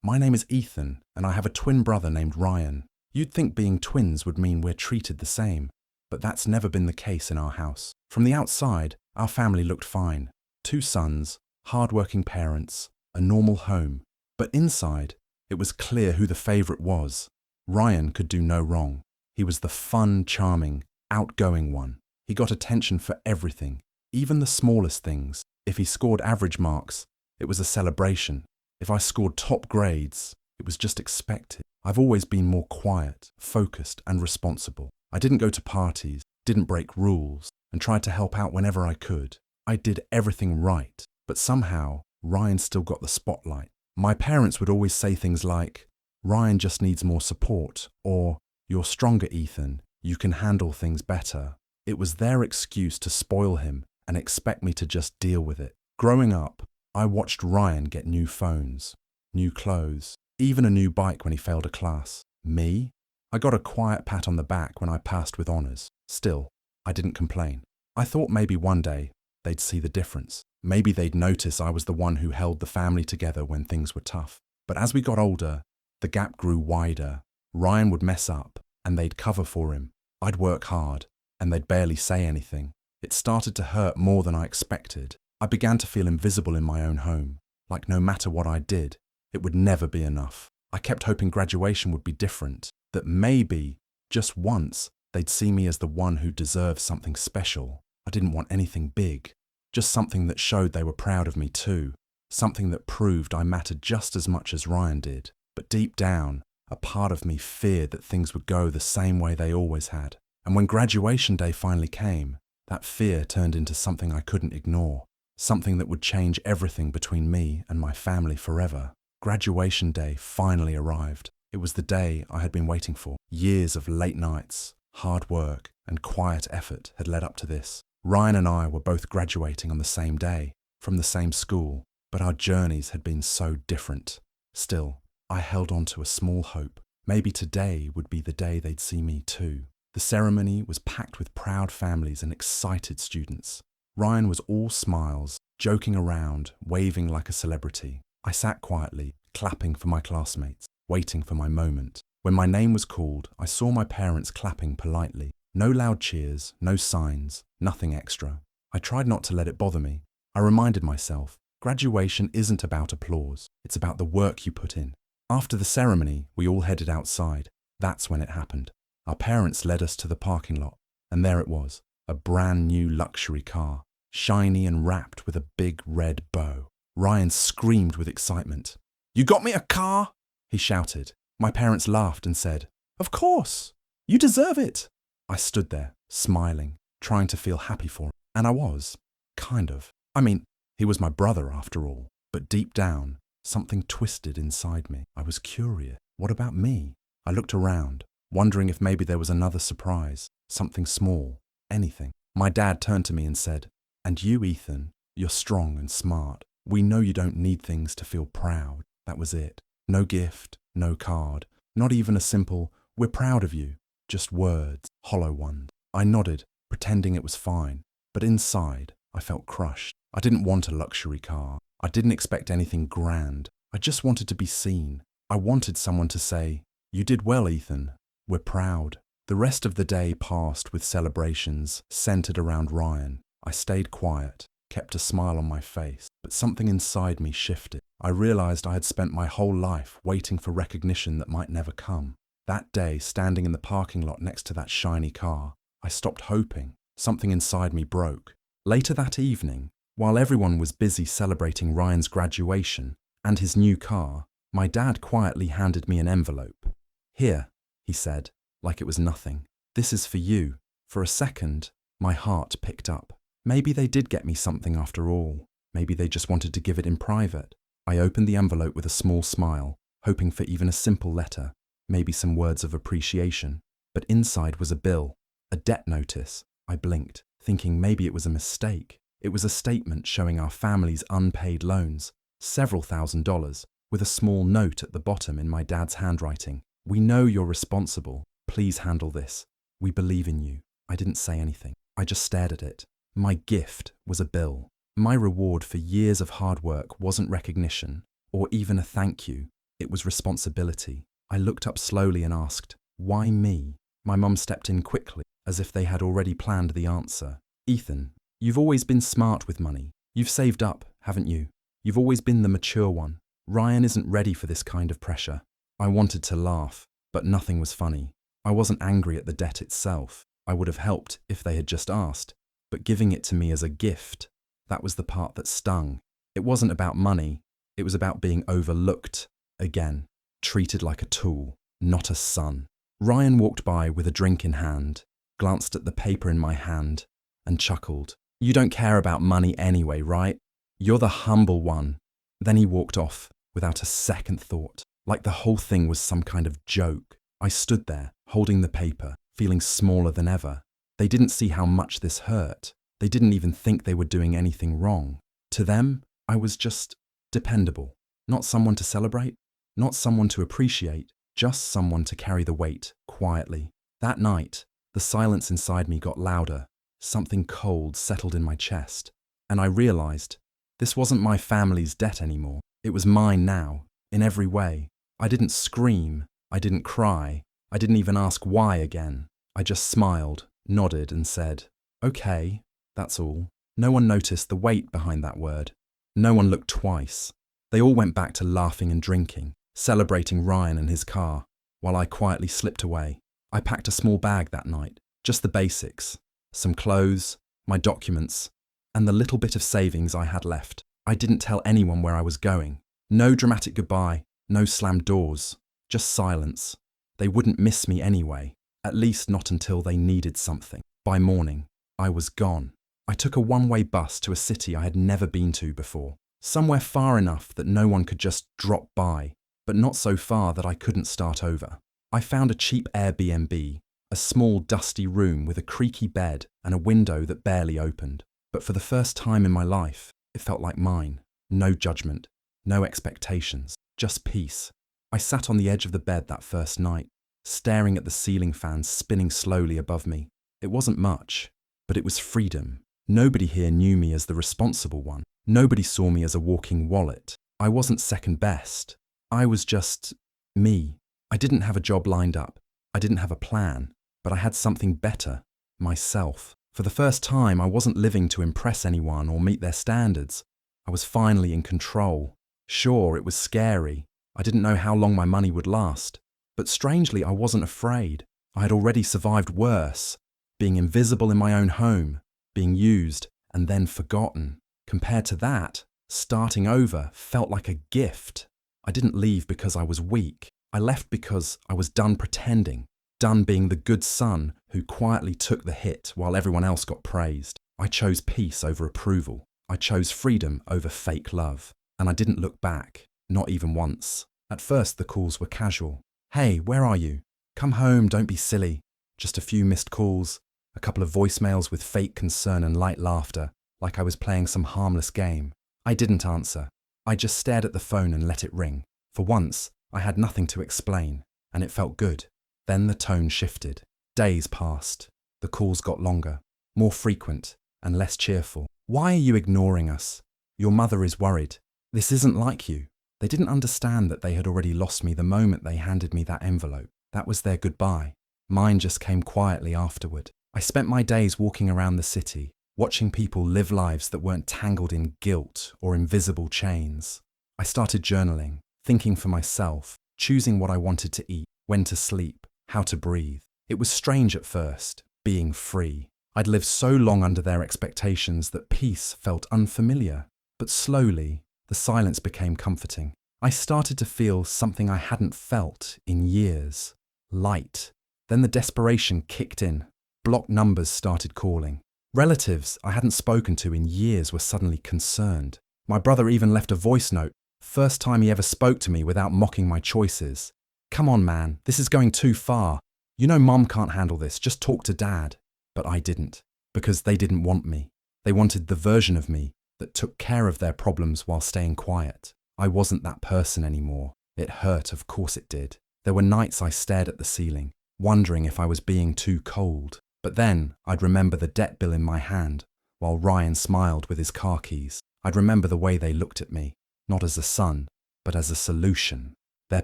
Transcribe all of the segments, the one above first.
My name is Ethan, and I have a twin brother named Ryan. You'd think being twins would mean we're treated the same, but that's never been the case in our house. From the outside, our family looked fine. 2 sons, hard-working parents, a normal home. But inside, it was clear who the favourite was. Ryan could do no wrong. He was the fun, charming, outgoing one. He got attention for everything, even the smallest things. If he scored average marks, it was a celebration. If I scored top grades, it was just expected. I've always been more quiet, focused, and responsible. I didn't go to parties, didn't break rules, and tried to help out whenever I could. I did everything right, but somehow, Ryan still got the spotlight. My parents would always say things like, "Ryan just needs more support," or, "You're stronger, Ethan. You can handle things better." It was their excuse to spoil him and expect me to just deal with it. Growing up, I watched Ryan get new phones, new clothes, even a new bike when he failed a class. Me? I got a quiet pat on the back when I passed with honours. Still, I didn't complain. I thought maybe one day they'd see the difference. Maybe they'd notice I was the one who held the family together when things were tough. But as we got older, the gap grew wider. Ryan would mess up, and they'd cover for him. I'd work hard, and they'd barely say anything. It started to hurt more than I expected. I began to feel invisible in my own home, like no matter what I did, it would never be enough. I kept hoping graduation would be different, that maybe, just once, they'd see me as the one who deserved something special. I didn't want anything big, just something that showed they were proud of me too, something that proved I mattered just as much as Ryan did. But deep down, a part of me feared that things would go the same way they always had. And when graduation day finally came, that fear turned into something I couldn't ignore, something that would change everything between me and my family forever. Graduation day finally arrived. It was the day I had been waiting for. Years of late nights, hard work, and quiet effort had led up to this. Ryan and I were both graduating on the same day, from the same school, but our journeys had been so different. Still, I held on to a small hope. Maybe today would be the day they'd see me too. The ceremony was packed with proud families and excited students. Ryan was all smiles, joking around, waving like a celebrity. I sat quietly, clapping for my classmates, waiting for my moment. When my name was called, I saw my parents clapping politely. No loud cheers, no signs, nothing extra. I tried not to let it bother me. I reminded myself, graduation isn't about applause, it's about the work you put in. After the ceremony, we all headed outside. That's when it happened. Our parents led us to the parking lot, and there it was, a brand new luxury car, shiny and wrapped with a big red bow. Ryan screamed with excitement. "You got me a car?" he shouted. My parents laughed and said, "Of course, you deserve it." I stood there, smiling, trying to feel happy for him. And I was, kind of. I mean, he was my brother after all. But deep down, something twisted inside me. I was curious. What about me? I looked around, wondering if maybe there was another surprise, something small, anything. My dad turned to me and said, "And you, Ethan, you're strong and smart. We know you don't need things to feel proud." That was it. No gift, no card, not even a simple, "We're proud of you." Just words, hollow ones. I nodded, pretending it was fine, but inside, I felt crushed. I didn't want a luxury car. I didn't expect anything grand. I just wanted to be seen. I wanted someone to say, "You did well, Ethan. We're proud." The rest of the day passed with celebrations centered around Ryan. I stayed quiet, kept a smile on my face, but something inside me shifted. I realized I had spent my whole life waiting for recognition that might never come. That day, standing in the parking lot next to that shiny car, I stopped hoping. Something inside me broke. Later that evening, while everyone was busy celebrating Ryan's graduation and his new car, my dad quietly handed me an envelope. "Here," he said, like it was nothing. "This is for you." For a second, my heart picked up. Maybe they did get me something after all. Maybe they just wanted to give it in private. I opened the envelope with a small smile, hoping for even a simple letter, maybe some words of appreciation. But inside was a bill, a debt notice. I blinked, thinking maybe it was a mistake. It was a statement showing our family's unpaid loans, several $1,000s, with a small note at the bottom in my dad's handwriting. "We know you're responsible. Please handle this. We believe in you." I didn't say anything. I just stared at it. My gift was a bill. My reward for years of hard work wasn't recognition or even a thank you. It was responsibility. I looked up slowly and asked, "Why me?" My mum stepped in quickly, as if they had already planned the answer. "Ethan, you've always been smart with money. You've saved up, haven't you? You've always been the mature one. Ryan isn't ready for this kind of pressure." I wanted to laugh, but nothing was funny. I wasn't angry at the debt itself. I would have helped if they had just asked. But giving it to me as a gift, that was the part that stung. It wasn't about money. It was about being overlooked again, treated like a tool, not a son. Ryan walked by with a drink in hand, glanced at the paper in my hand, and chuckled. "You don't care about money anyway, right? You're the humble one." Then he walked off without a second thought, like the whole thing was some kind of joke. I stood there, holding the paper, feeling smaller than ever. They didn't see how much this hurt. They didn't even think they were doing anything wrong. To them, I was just dependable. Not someone to celebrate, not someone to appreciate, just someone to carry the weight quietly. That night, the silence inside me got louder. Something cold settled in my chest, and I realized this wasn't my family's debt anymore. It was mine now, in every way. I didn't scream, I didn't cry, I didn't even ask why again. I just smiled, nodded, and said, "Okay, that's all." No one noticed the weight behind that word. No one looked twice. They all went back to laughing and drinking, celebrating Ryan and his car, while I quietly slipped away. I packed a small bag that night, just the basics, some clothes, my documents, and the little bit of savings I had left. I didn't tell anyone where I was going. No dramatic goodbye, no slammed doors, just silence. They wouldn't miss me anyway, at least not until they needed something. By morning, I was gone. I took a one-way bus to a city I had never been to before, somewhere far enough that no one could just drop by, but not so far that I couldn't start over. I found a cheap Airbnb, a small dusty room with a creaky bed and a window that barely opened. But for the first time in my life, it felt like mine. No judgment, no expectations, just peace. I sat on the edge of the bed that first night, staring at the ceiling fans spinning slowly above me. It wasn't much, but it was freedom. Nobody here knew me as the responsible one. Nobody saw me as a walking wallet. I wasn't second best. I was just me. I didn't have a job lined up. I didn't have a plan, but I had something better, myself. For the first time, I wasn't living to impress anyone or meet their standards. I was finally in control. Sure, it was scary. I didn't know how long my money would last. But strangely, I wasn't afraid. I had already survived worse, being invisible in my own home, being used and then forgotten. Compared to that, starting over felt like a gift. I didn't leave because I was weak. I left because I was done pretending, done being the good son who quietly took the hit while everyone else got praised. I chose peace over approval. I chose freedom over fake love. And I didn't look back, not even once. At first, the calls were casual. "Hey, where are you? Come home, don't be silly." Just a few missed calls, a couple of voicemails with fake concern and light laughter, like I was playing some harmless game. I didn't answer. I just stared at the phone and let it ring. For once, I had nothing to explain, and it felt good. Then the tone shifted. Days passed. The calls got longer, more frequent, and less cheerful. "Why are you ignoring us? Your mother is worried. This isn't like you." They didn't understand that they had already lost me the moment they handed me that envelope. That was their goodbye. Mine just came quietly afterward. I spent my days walking around the city, watching people live lives that weren't tangled in guilt or invisible chains. I started journaling, thinking for myself, choosing what I wanted to eat, when to sleep, how to breathe. It was strange at first, being free. I'd lived so long under their expectations that peace felt unfamiliar. But slowly, the silence became comforting. I started to feel something I hadn't felt in years. Light. Then the desperation kicked in. Blocked numbers started calling. Relatives I hadn't spoken to in years were suddenly concerned. My brother even left a voice note, first time he ever spoke to me without mocking my choices. "Come on, man, this is going too far. You know Mum can't handle this, just talk to Dad." But I didn't, because they didn't want me. They wanted the version of me that took care of their problems while staying quiet. I wasn't that person anymore. It hurt, of course it did. There were nights I stared at the ceiling, wondering if I was being too cold. But then I'd remember the debt bill in my hand, while Ryan smiled with his car keys. I'd remember the way they looked at me, not as a son, but as a solution. Their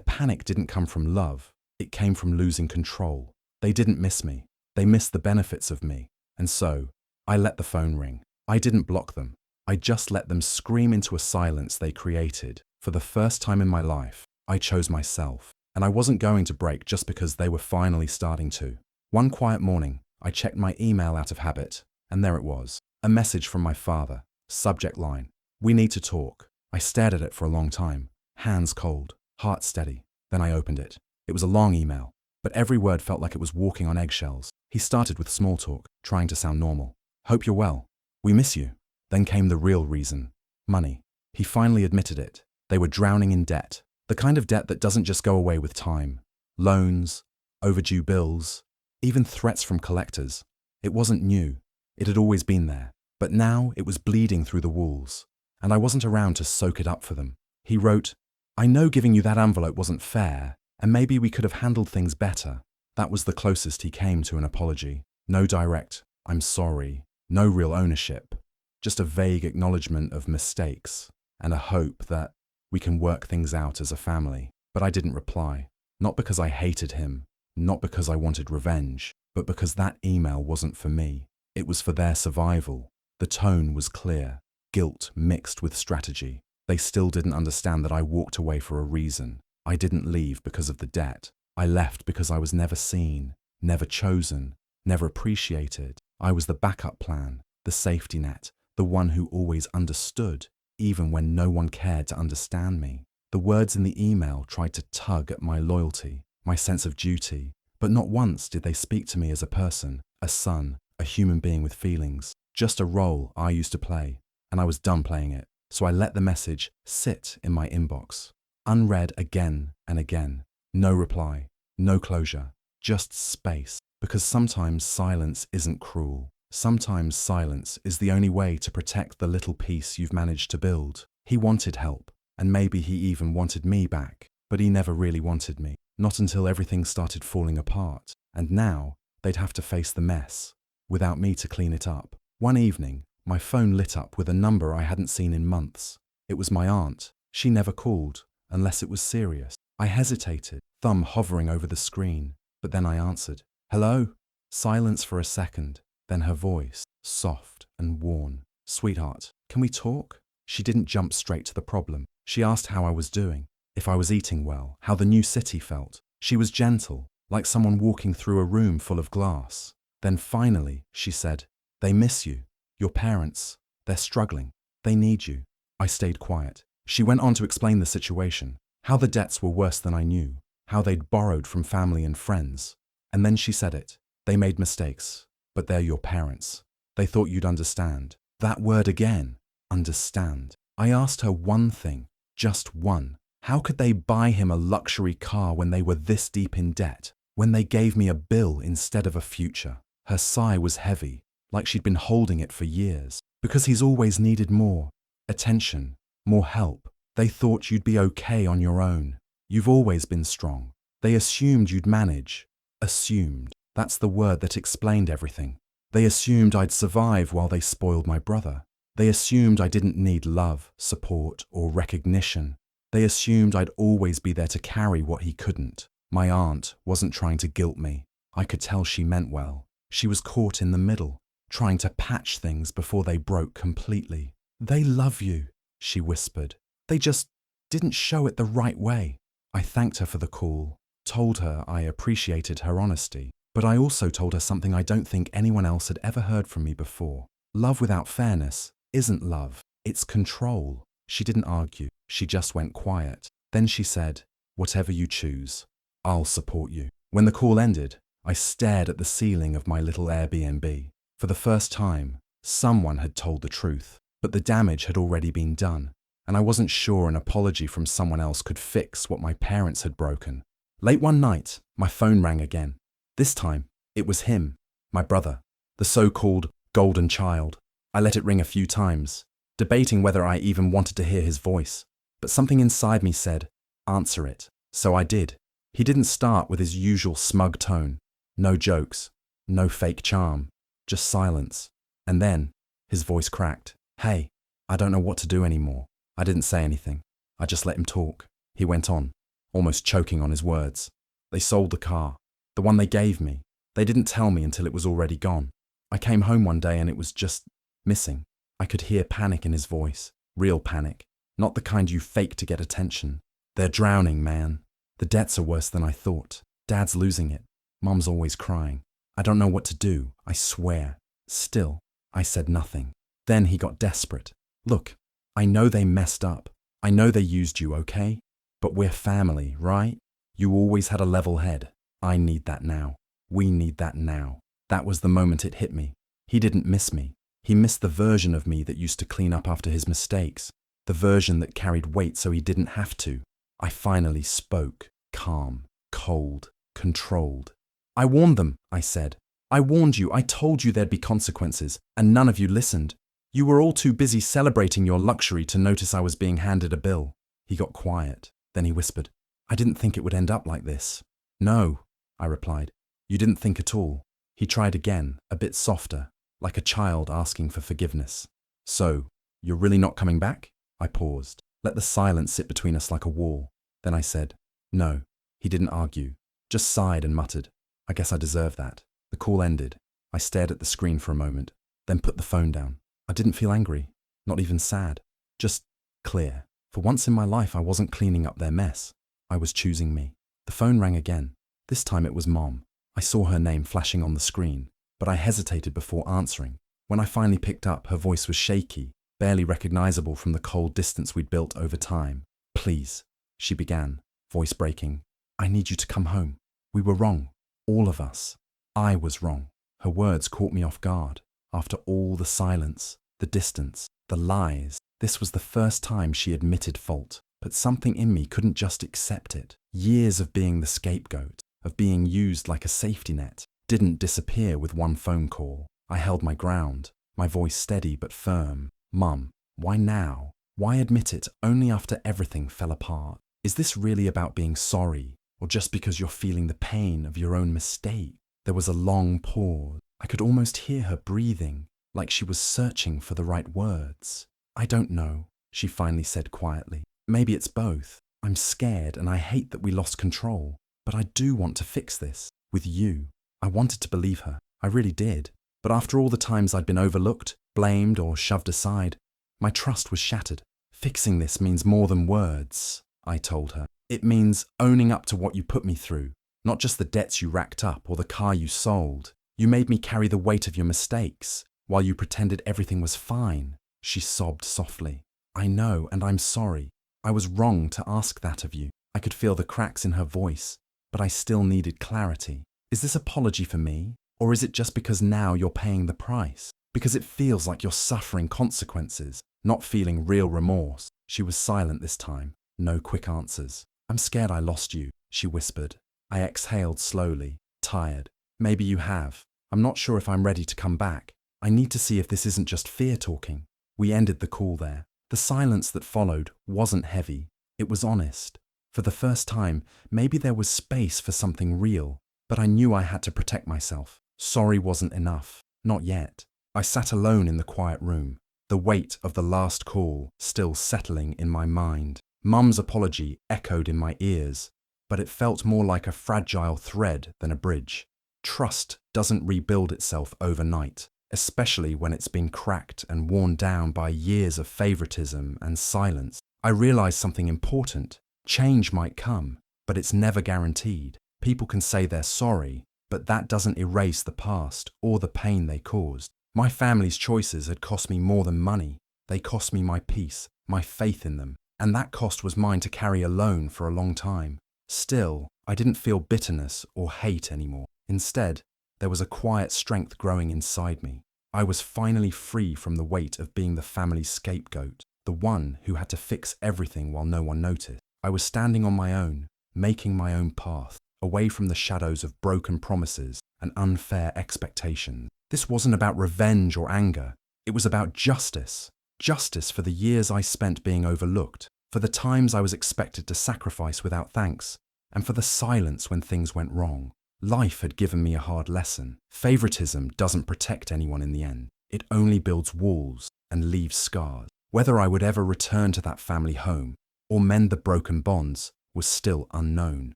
panic didn't come from love, it came from losing control. They didn't miss me, they missed the benefits of me. And so, I let the phone ring. I didn't block them. I just let them scream into a silence they created. For the first time in my life, I chose myself. And I wasn't going to break just because they were finally starting to. One quiet morning, I checked my email out of habit, and there it was. A message from my father. Subject line: "We need to talk." I stared at it for a long time, hands cold, heart steady. Then I opened it. It was a long email, but every word felt like it was walking on eggshells. He started with small talk, trying to sound normal. "Hope you're well. We miss you." Then came the real reason: money. He finally admitted it. They were drowning in debt. The kind of debt that doesn't just go away with time. Loans, overdue bills, even threats from collectors. It wasn't new. It had always been there. But now it was bleeding through the walls. And I wasn't around to soak it up for them. He wrote, "I know giving you that envelope wasn't fair, and maybe we could have handled things better." That was the closest he came to an apology. No direct, "I'm sorry," no real ownership. Just a vague acknowledgement of mistakes, and a hope that we can work things out as a family. But I didn't reply. Not because I hated him, not because I wanted revenge, but because that email wasn't for me. It was for their survival. The tone was clear, guilt mixed with strategy. They still didn't understand that I walked away for a reason. I didn't leave because of the debt. I left because I was never seen, never chosen, never appreciated. I was the backup plan, the safety net, the one who always understood, even when no one cared to understand me. The words in the email tried to tug at my loyalty, my sense of duty, but not once did they speak to me as a person, a son, a human being with feelings. Just a role I used to play, and I was done playing it. So I let the message sit in my inbox, unread again and again. No reply, no closure, just space. Because sometimes silence isn't cruel. Sometimes silence is the only way to protect the little piece you've managed to build. He wanted help, and maybe he even wanted me back, but he never really wanted me. Not until everything started falling apart. And now, they'd have to face the mess, without me to clean it up. One evening, my phone lit up with a number I hadn't seen in months. It was my aunt. She never called, unless it was serious. I hesitated, thumb hovering over the screen, but then I answered. "Hello?" Silence for a second, then her voice, soft and worn. "Sweetheart, can we talk?" She didn't jump straight to the problem. She asked how I was doing, if I was eating well, how the new city felt. She was gentle, like someone walking through a room full of glass. Then finally, she said, "They miss you. Your parents. They're struggling. They need you." I stayed quiet. She went on to explain the situation, how the debts were worse than I knew, how they'd borrowed from family and friends. And then she said it. "They made mistakes, but they're your parents. They thought you'd understand." That word again, understand. I asked her one thing, just one. How could they buy him a luxury car when they were this deep in debt? When they gave me a bill instead of a future? Her sigh was heavy, like she'd been holding it for years. "Because he's always needed more attention, more help. They thought you'd be okay on your own. You've always been strong. They assumed you'd manage." Assumed. That's the word that explained everything. They assumed I'd survive while they spoiled my brother. They assumed I didn't need love, support, or recognition. They assumed I'd always be there to carry what he couldn't. My aunt wasn't trying to guilt me. I could tell she meant well. She was caught in the middle, trying to patch things before they broke completely. "They love you," she whispered. "They just didn't show it the right way." I thanked her for the call, told her I appreciated her honesty, but I also told her something I don't think anyone else had ever heard from me before. Love without fairness isn't love, it's control. She didn't argue, she just went quiet. Then she said, "Whatever you choose, I'll support you." When the call ended, I stared at the ceiling of my little Airbnb. For the first time, someone had told the truth, but the damage had already been done, and I wasn't sure an apology from someone else could fix what my parents had broken. Late one night, my phone rang again. This time, it was him, my brother, the so-called golden child. I let it ring a few times, debating whether I even wanted to hear his voice, but something inside me said, "Answer it." So I did. He didn't start with his usual smug tone. No jokes, no fake charm, just silence. And then, his voice cracked. "Hey, I don't know what to do anymore." I didn't say anything. I just let him talk. He went on. almost choking on his words. They sold the car. The one they gave me. They didn't tell me until it was already gone. I came home one day and it was just missing. I could hear panic in his voice. Real panic. Not the kind you fake to get attention. They're drowning, man. The debts are worse than I thought. Dad's losing it. Mum's always crying. I don't know what to do, I swear. Still, I said nothing. Then he got desperate. Look, I know they messed up. I know they used you, okay? But we're family, right? You always had a level head. I need that now. We need that now. That was the moment it hit me. He didn't miss me. He missed the version of me that used to clean up after his mistakes. The version that carried weight so he didn't have to. I finally spoke, calm, cold, controlled. I warned them, I said. I warned you, I told you there'd be consequences, and none of you listened. You were all too busy celebrating your luxury to notice I was being handed a bill. He got quiet. Then he whispered, I didn't think it would end up like this. No, I replied. You didn't think at all. He tried again, a bit softer, like a child asking for forgiveness. So, you're really not coming back? I paused, let the silence sit between us like a wall. Then I said, no. He didn't argue, just sighed and muttered, I guess I deserve that. The call ended. I stared at the screen for a moment, then put the phone down. I didn't feel angry, not even sad, just clear. For once in my life, I wasn't cleaning up their mess. I was choosing me. The phone rang again. This time it was Mom. I saw her name flashing on the screen, but I hesitated before answering. When I finally picked up, her voice was shaky, barely recognizable from the cold distance we'd built over time. Please, she began, voice breaking. I need you to come home. We were wrong. All of us. I was wrong. Her words caught me off guard. After all the silence, the distance, the lies, this was the first time she admitted fault. But something in me couldn't just accept it. Years of being the scapegoat, of being used like a safety net, didn't disappear with one phone call. I held my ground, my voice steady but firm. Mum, why now? Why admit it only after everything fell apart? Is this really about being sorry, or just because you're feeling the pain of your own mistake? There was a long pause. I could almost hear her breathing, like she was searching for the right words. I don't know, she finally said quietly. Maybe it's both. I'm scared and I hate that we lost control. But I do want to fix this. With you. I wanted to believe her. I really did. But after all the times I'd been overlooked, blamed or shoved aside, my trust was shattered. Fixing this means more than words, I told her. It means owning up to what you put me through. Not just the debts you racked up or the car you sold. You made me carry the weight of your mistakes, while you pretended everything was fine. She sobbed softly. I know, and I'm sorry. I was wrong to ask that of you. I could feel the cracks in her voice, but I still needed clarity. Is this apology for me, or is it just because now you're paying the price? Because it feels like you're suffering consequences, not feeling real remorse. She was silent this time, no quick answers. I'm scared I lost you, she whispered. I exhaled slowly, tired. Maybe you have. I'm not sure if I'm ready to come back. I need to see if this isn't just fear talking. We ended the call there. The silence that followed wasn't heavy. It was honest. For the first time, maybe there was space for something real, but I knew I had to protect myself. Sorry wasn't enough. Not yet. I sat alone in the quiet room, the weight of the last call still settling in my mind. Mum's apology echoed in my ears, but it felt more like a fragile thread than a bridge. Trust doesn't rebuild itself overnight, especially when it's been cracked and worn down by years of favoritism and silence. I realized something important. Change might come, but it's never guaranteed. People can say they're sorry, but that doesn't erase the past or the pain they caused. My family's choices had cost me more than money. They cost me my peace, my faith in them, and that cost was mine to carry alone for a long time. Still, I didn't feel bitterness or hate anymore. Instead, there was a quiet strength growing inside me. I was finally free from the weight of being the family's scapegoat, the one who had to fix everything while no one noticed. I was standing on my own, making my own path, away from the shadows of broken promises and unfair expectations. This wasn't about revenge or anger. It was about justice. Justice for the years I spent being overlooked, for the times I was expected to sacrifice without thanks, and for the silence when things went wrong. Life had given me a hard lesson. Favoritism doesn't protect anyone in the end. It only builds walls and leaves scars. Whether I would ever return to that family home or mend the broken bonds was still unknown.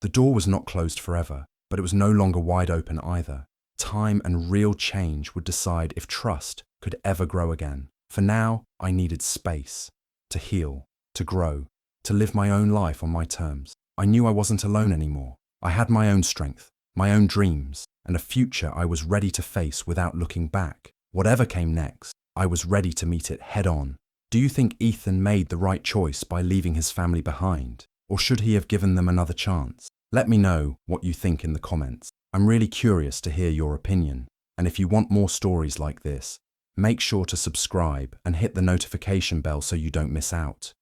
The door was not closed forever, but it was no longer wide open either. Time and real change would decide if trust could ever grow again. For now, I needed space to heal, to grow, to live my own life on my terms. I knew I wasn't alone anymore. I had my own strength, my own dreams, and a future I was ready to face without looking back. Whatever came next, I was ready to meet it head on. Do you think Ethan made the right choice by leaving his family behind? Or should he have given them another chance? Let me know what you think in the comments. I'm really curious to hear your opinion. And if you want more stories like this, make sure to subscribe and hit the notification bell so you don't miss out.